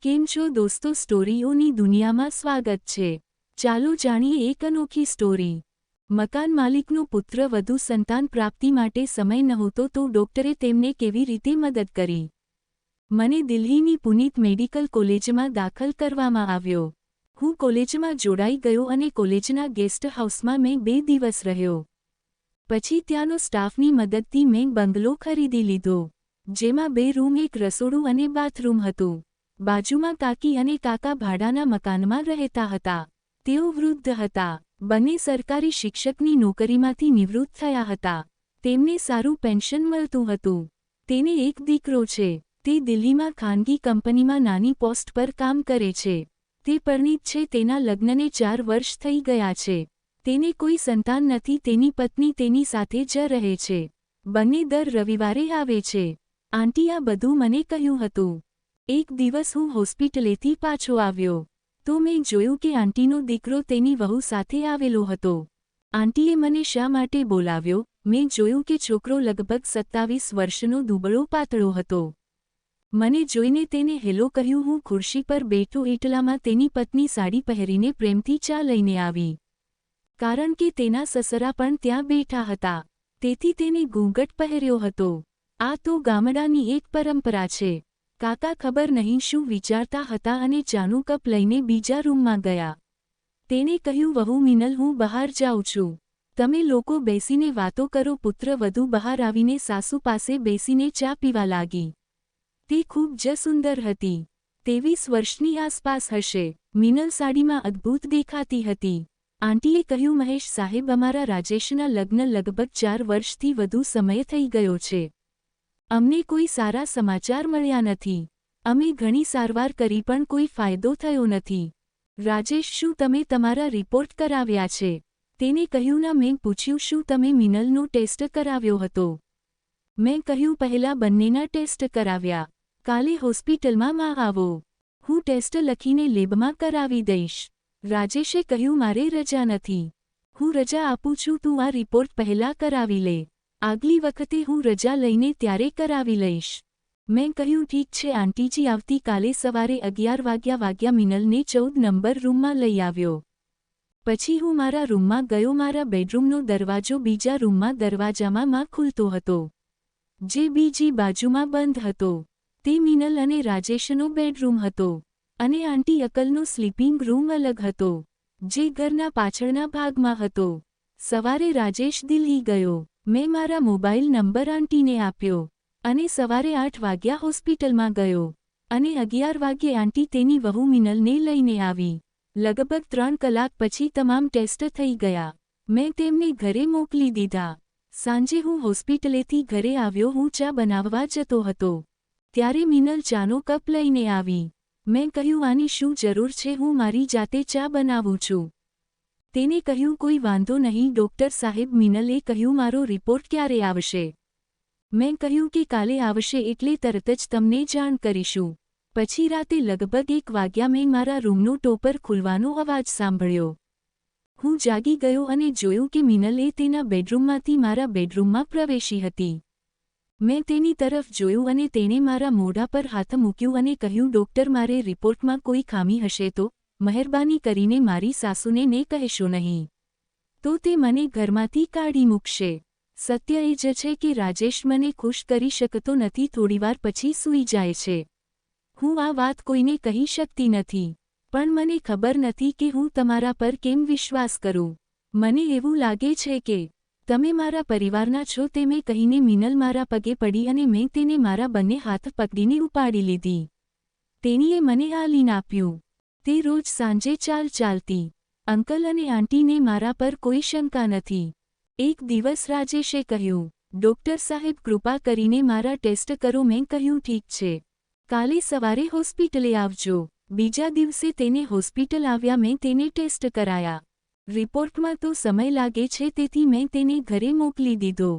કેમ છો દોસ્તો, સ્ટોરીઓની દુનિયામાં સ્વાગત છે। ચાલો જાણીએ એક અનોખી સ્ટોરી। મકાન માલિકનો પુત્ર વધુ સંતાન પ્રાપ્તિ માટે સમય નહોતો તો ડોક્ટરે તેમને કેવી રીતે મદદ કરી। મને દિલ્હીની પુનીત મેડિકલ કોલેજમાં દાખલ કરવામાં આવ્યો। હું કોલેજમાં જોડાઈ ગયો અને કોલેજના ગેસ્ટ હાઉસમાં મેં 2 દિવસ રહ્યો। પછી ત્યાંનો સ્ટાફની મદદથી મેં બંગલો ખરીદી લીધો, જેમાં 2 રૂમ, એક રસોડું અને બાથરૂમ હતું। બાજુમાં કાકી અને કાકા ભાડાના મકાનમાં રહેતા હતા। તેઓ વૃદ્ધ હતા, બંને સરકારી શિક્ષકની નોકરીમાંથી નિવૃત્ત થયા હતા। તેમને સારું પેન્શન મળતું હતું। તેને એક દીકરો છે, તે દિલ્હીમાં ખાનગી કંપનીમાં નાની પોસ્ટ પર કામ કરે છે। તે પરણિત છે, તેના લગ્નને 4 વર્ષ થઈ ગયા છે। તેને કોઈ સંતાન નથી, તેની પત્ની તેની સાથે જ રહે છે। બંને દર રવિવારે આવે છે। આંટી આ બધું મને કહ્યું હતું। એક દિવસ હું હોસ્પિટલેથી પાછો આવ્યો તો મેં જોયું કે આંટીનો દીકરો તેની વહુ સાથે આવેલો હતો। આંટીએ મને શા માટે બોલાવ્યો? મેં જોયું કે છોકરો લગભગ 27 વર્ષનો દુબળો પાતળો હતો। મને જોઈને તેને હેલો કહ્યું। હું ખુરશી પર બેઠો એટલામાં તેની પત્ની સાડી પહેરીને પ્રેમથી ચા લઈને આવી, કારણ કે તેના સસરા પણ ત્યાં બેઠા હતા, તેથી તેને ઘૂંઘટ પહેર્યો હતો। આ તો ગામડાની એક પરંપરા છે। કાકા ખબર નહીં શું વિચારતા હતા અને ચાનું કપ લઈને બીજા રૂમમાં ગયા। તેણે કહ્યું, વહુ મિનલ, હું બહાર જાઉં છું, તમે લોકો બેસીને વાતો કરો। પુત્ર વધુ બહાર આવીને સાસુ પાસે બેસીને ચા પીવા લાગી। તે ખૂબ જ સુંદર હતી, 23 વર્ષની આસપાસ હશે। મિનલ સાડીમાં અદ્ભુત દેખાતી હતી। આંટીએ કહ્યું, મહેશ સાહેબ, અમારા રાજેશના લગ્ન લગભગ 4 વર્ષથી વધુ સમય થઈ ગયો છે। અમને કોઈ સારા સમાચાર મળ્યા નથી। અમે ઘણી સારવાર કરી પણ કોઈ ફાયદો થયો નથી। રાજેશ, શું તમે તમારા રિપોર્ટ કરાવ્યા છે? તેને કહ્યું, ના। મેં પૂછ્યું, શું તમે મિનલનો ટેસ્ટ કરાવ્યો હતો? મેં કહ્યું, પહેલા બંનેના ટેસ્ટ કરાવ્યા। કાલે હોસ્પિટલમાં માં આવો, હું ટેસ્ટ લખીને લેબમાં કરાવી દઈશ। રાજેશે કહ્યું, મારે રજા નથી, હું રજા આપું છું, તું આ રિપોર્ટ પહેલા કરાવી લે, આગલી વખતે હું રજા લઈને ત્યારે કરાવી લઈશ। મેં કહ્યું, ઠીક છે આંટીજી। આવતીકાલે સવારે 11 વાગ્યા મિનલને 14 નંબર રૂમમાં લઈ આવ્યો। પછી હું મારા રૂમમાં ગયો। મારા બેડરૂમનો દરવાજો બીજા રૂમમાં દરવાજામાં માં ખુલતો હતો, જે બીજી બાજુમાં બંધ હતો। તે મિનલ અને રાજેશનો બેડરૂમ હતો, અને આંટી અકલનો સ્લીપિંગ રૂમ અલગ હતો, જે ઘરના પાછળના ભાગમાં હતો। સવારે રાજેશ દિલ્હી ગયો। મેં મારા મોબાઈલ નંબર આંટીને આપ્યો અને સવારે 8 વાગ્યા હોસ્પિટલમાં ગયો, અને 11 વાગ્યે આંટી તેની વહુ મિનલને લઈને આવી। લગભગ 3 કલાક પછી તમામ ટેસ્ટ થઈ ગયા। મેં તેમને ઘરે મોકલી દીધા। સાંજે હું હોસ્પિટલેથી ઘરે આવ્યો। હું ચા બનાવવા જતો હતો ત્યારે મિનલ ચાનો કપ લઈને આવી। મેં કહ્યું, આની શું જરૂર છે? હું મારી જાતે ચા બનાવું છું। તેને કહ્યું, કોઈ વાંધો નહીં ડૉક્ટર સાહેબ। મિનલે કહ્યું, મારો રિપોર્ટ ક્યારે આવશે? મેં કહ્યું કે કાલે આવશે, એટલે તરત જ તમને જાણ કરીશું। પછી રાતે લગભગ 1 વાગ્યા મેં મારા રૂમનો ટોપર ખુલવાનો અવાજ સાંભળ્યો। હું જાગી ગયો અને જોયું કે મિનલે તેના બેડરૂમમાંથી મારા બેડરૂમમાં પ્રવેશી હતી। મેં તેની તરફ જોયું અને તેણે મારા મોઢા પર હાથ મૂક્યું અને કહ્યું, ડૉક્ટર, મારે રિપોર્ટમાં કોઈ ખામી હશે તો મહેરબાની કરીને મારી સાસુને ને કહેશો નહીં, તો તે મને ઘરમાંથી કાઢી મૂકશે। સત્ય એ જ છે કે રાજેશ મને ખુશ કરી શકતો નથી, થોડીવાર પછી સૂઈ જાય છે। હું આ વાત કોઈને કહી શકતી નથી, પણ મને ખબર નથી કે હું તમારા પર કેમ વિશ્વાસ કરું। મને એવું લાગે છે કે તમે મારા પરિવારના છો, તે મેં કહીને મિનલ મારા પગે પડી અને મેં તેને મારા બંને હાથ પકડીને ઉપાડી લીધી। તેણીએ મને આલીન આપ્યું। તે રોજ સાંજે ચાલતી। અંકલ અને આંટીને મારા પર કોઈ શંકા નથી। એક દિવસ રાજેશે કહ્યું, ડૉક્ટર સાહેબ, કૃપા કરીને મારા ટેસ્ટ કરો। મેં કહ્યું, ઠીક છે, કાલે સવારે હોસ્પિટલે આવજો। બીજા દિવસે તેને હોસ્પિટલ આવ્યા। મેં તેને ટેસ્ટ કરાયા। રિપોર્ટમાં તો સમય લાગે છે, તેથી મેં તેને ઘરે મોકલી દીધો।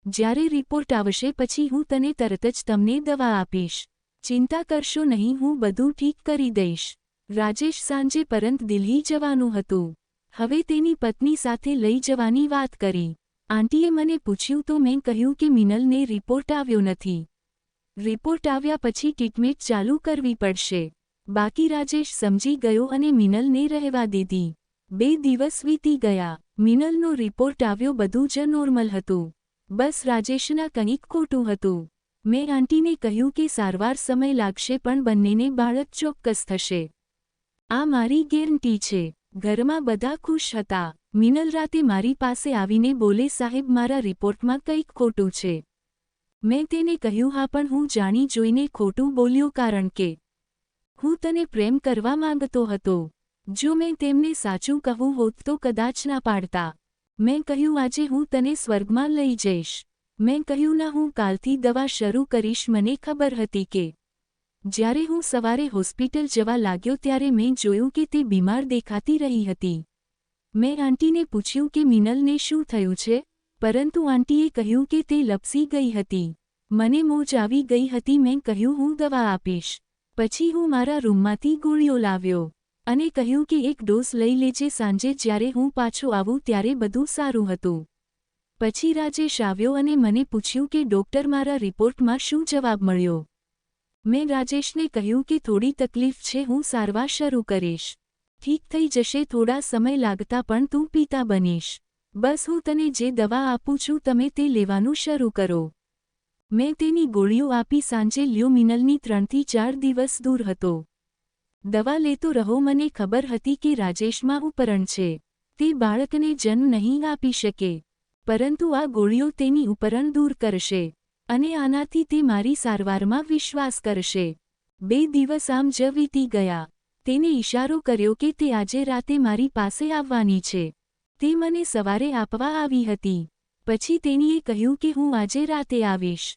જ્યારે રિપોર્ટ આવશે પછી હું તને તરત જ તમને દવા આપીશ। ચિંતા કરશો નહીં, હું બધું ઠીક કરી દઈશ। રાજેશ સાંજે પરત દિલ્હી જવાનું હતું। હવે તેની પત્ની સાથે લઈ જવાની વાત કરી। આંટીએ મને પૂછ્યું તો મેં કહ્યું કે મિનલને રિપોર્ટ આવ્યો નથી। રિપોર્ટ આવ્યા પછી ટ્રીટમેન્ટ ચાલુ કરવી પડશે। બાકી રાજેશ સમજી ગયો અને મિનલને રહેવા દીધી. 2 દિવસ વીતી ગયા. મિનલનો રિપોર્ટ આવ્યો, બધું જ નોર્મલ હતું. બસ રાજેશના કંઈક ખોટું હતું. મેં આંટીને કહ્યું કે સારવાર સમય લાગશે પણ બંનેને બાળક ચોક્કસ થશે. આ મારી ગેરંટી છે. ઘરમાં બધા ખુશ હતા. મિનલ રાતે મારી પાસે આવીને બોલે, સાહેબ મારા રિપોર્ટમાં કંઈક ખોટું છે. મેં તેને કહ્યું હા, પણ હું જાણી જોઈને ખોટું બોલ્યો કારણ કે હું તને પ્રેમ કરવા માંગતો હતો. જો મેં તેમને સાચું કહું હોત તો કદાચ ના પાડતા. મેં કહ્યું આજે હું તને સ્વર્ગમાં લઈ જઈશ. મેં કહ્યું ના, હું કાલથી દવા શરૂ કરીશ. મને ખબર હતી કે જ્યારે હું સવારે હોસ્પિટલ જવા લાગ્યો ત્યારે મેં જોયું કે તે બીમાર દેખાતી રહી હતી. મેં આંટીને પૂછ્યું કે મિનલને શું થયું છે, પરંતુ આંટીએ કહ્યું કે તે લપસી ગઈ હતી. મને મોજ આવી ગઈ હતી. મેં કહ્યું હું દવા આપીશ. પછી હું મારા રૂમમાંથી ગોળીઓ લાવ્યો અને કહ્યું કે એક ડોઝ લઈ લેજે, સાંજે જ્યારે હું પાછો આવું ત્યારે બધું સારું હતું. પછી રાજેશ આવ્યો અને મને પૂછ્યું કે ડોક્ટર મારા રિપોર્ટમાં શું જવાબ મળ્યો. મેં રાજેશને કહ્યું કે થોડી તકલીફ છે, હું સારવાર શરૂ કરીશ. ઠીક થઈ જશે, થોડા સમય લાગતા પણ તું પિતા બનીશ. બસ હું તને જે દવા આપું છું તમે તે લેવાનું શરૂ કરો. મેં તેની ગોળીઓ આપી. સાંજે લ્યો. મિનલની 3 થી 4 દિવસ દૂર હતો. દવા લેતો રહો. મને ખબર હતી કે રાજેશમાં ઉપરણ છે. તે બાળકને જન્મ નહીં આપી શકે, પરંતુ આ ગોળીઓ તેની ઉપરણ દૂર કરશે અને આનાથી તે મારી સારવારમાં વિશ્વાસ કરશે. 2 દિવસ આમ જ વીતી ગયા. તેને ઇશારો કર્યો કે તે આજે રાતે મારી પાસે આવવાની છે. તે મને સવારે આપવા આવી હતી. પછી તેણીએ કહ્યું કે હું આજે રાતે આવીશ.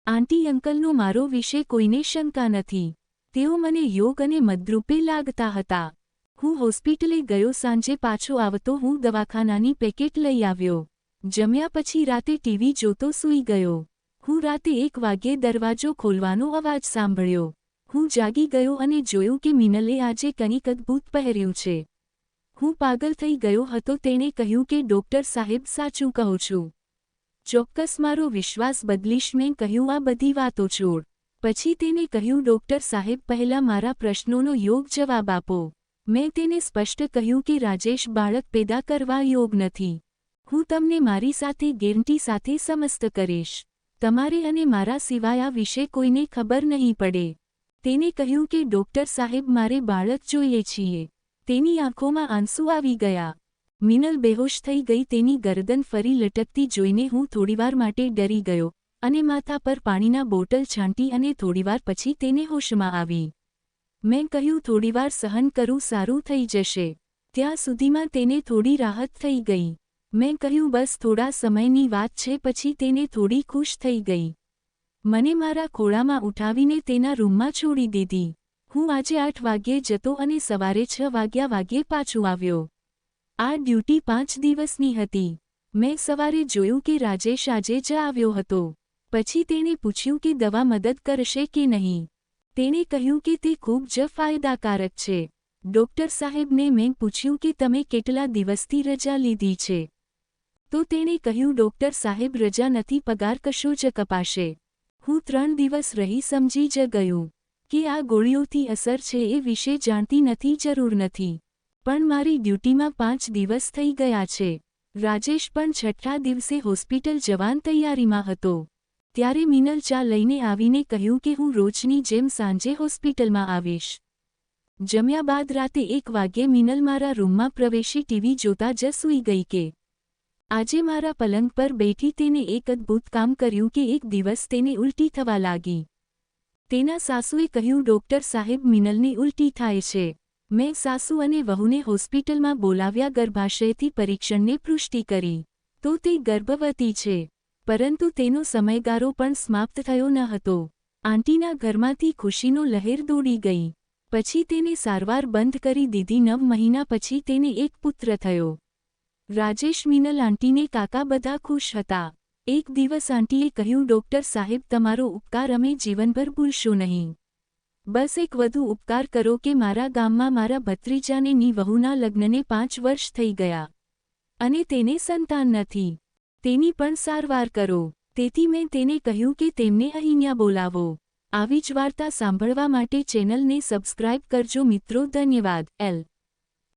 આંટી અંકલનો મારો વિશે કોઈને શંકા નથી. તેઓ મને યોગ અને મદરૂપે લાગતા હતા. હું હોસ્પિટલે ગયો. સાંજે પાછો આવતો હું દવાખાનાની પેકેટ લઈ આવ્યો. જમ્યા પછી રાતે ટીવી જોતો સૂઈ ગયો. હું રાતે 1 વાગ્યે દરવાજો ખોલવાનો અવાજ સાંભળ્યો. હું જાગી ગયો અને જોયું કે મિનલે આજે કંઈક અદ્ભુત પહેર્યું છે. હું પાગલ થઈ ગયો હતો. તેણે કહ્યું કે ડોક્ટર સાહેબ સાચું કહું છું. ચોક્કસ મારો વિશ્વાસ બદલીશ. મેં કહ્યું આ બધી વાતો છોડ. પછી તેને કહ્યું ડોક્ટર સાહેબ પહેલાં મારા પ્રશ્નોનો યોગ જવાબ આપો. મેં તેને સ્પષ્ટ કહ્યું કે રાજેશ બાળક પેદા કરવા યોગ નથી. હું તમને મારી સાથે ગેરંટી સાથે સમસ્ત કરીશ. તમારે અને મારા સિવાય આ વિશે કોઈને ખબર નહીં પડે. તેને કહ્યું કે ડોક્ટર સાહેબ મારે બાળક જોઈએ છીએ. તેની આંખોમાં આંસુ આવી ગયા. મિનલ બેહોશ થઈ ગઈ. તેની ગરદન ફરી લટકતી જોઈને હું થોડીવાર માટે ડરી ગયો અને માથા પર પાણીના બોટલ છાંટી અને થોડીવાર પછી તેને હોશમાં આવી. મેં કહ્યું થોડીવાર સહન કરું, સારું થઈ જશે. ત્યાં સુધીમાં તેને થોડી રાહત થઈ ગઈ. મેં કહ્યું બસ થોડા સમયની વાત છે. પછી તેને થોડી ખુશ થઈ ગઈ. મને મારા ખોળામાં ઉઠાવીને તેના રૂમમાં છોડી દીધી. હું આજે 8 વાગ્યે જતો અને સવારે 6 વાગ્યે પાછું આવ્યો. આ ડ્યુટી 5 દિવસની હતી. મેં સવારે જોયું કે રાજેશ આજે જ આવ્યો હતો. પછી તેણે પૂછ્યું કે દવા મદદ કરશે કે નહીં. તેણે કહ્યું કે તે ખૂબ જ ફાયદાકારક છે. ડોક્ટર સાહેબને મેં પૂછ્યું કે તમે કેટલા દિવસથી રજા લીધી છે. તો તેણે કહ્યું ડોક્ટર સાહેબ રજા નથી, પગાર કશો જ કપાશે. હું 3 દિવસ રહી સમજી જ ગયું કે આ ગોળીઓથી અસર છે એ વિશે જાણતી નથી, જરૂર નથી. પણ મારી ડ્યુટીમાં 5 દિવસ થઈ ગયા છે. રાજેશ પણ 6થા દિવસે હોસ્પિટલ જવાની તૈયારીમાં હતો. ત્યારે મિનલ ચા લઈને આવીને કહ્યું કે હું રોજની જેમ સાંજે હોસ્પિટલમાં આવીશ. જમ્યા બાદ રાતે 1 વાગ્યે મિનલ મારા રૂમમાં પ્રવેશી ટીવી જોતા જ સૂઈ ગઈ કે આજે મારા પલંગ પર બેઠી તેને એક અદ્ભુત કામ કર્યું કે એક દિવસ તેને ઉલટી થવા લાગી. તેના સાસુએ કહ્યું ડોક્ટર સાહેબ મિનલને ઉલટી થાય છે. મેં સાસુ અને વહુને હોસ્પિટલમાં બોલાવ્યા. ગર્ભાશયથી પરીક્ષણને પુષ્ટિ કરી તો તે ગર્ભવતી છે, પરંતુ તેનો સમયગાળો પણ સમાપ્ત થયો ન હતો. આંટીના ઘરમાંથી ખુશીનો લહેર દોડી ગઈ. પછી તેને સારવાર બંધ કરી દીધી. 9 મહિના પછી તેને એક પુત્ર થયો. રાજેશ, મિનલ, આંટીને કાકા બધા ખુશ હતા. એક દિવસ આંટીએ કહ્યું ડોક્ટર સાહેબ તમારો ઉપકાર અમે જીવનભર ભૂલશો નહીં. બસ એક વધુ ઉપકાર કરો કે મારા ગામમાં મારા ભત્રીજાને ની વહુના લગ્નને 5 વર્ષ થઈ ગયા અને તેને સંતાન નથી. તેની પણ સારવાર કરો. તેથી મેં તેને કહ્યું કે તેમને અહીંયા બોલાવો. આવી જ વાર્તા સાંભળવા માટે ચેનલને સબસ્ક્રાઇબ કરજો મિત્રો. ધન્યવાદ. એલ.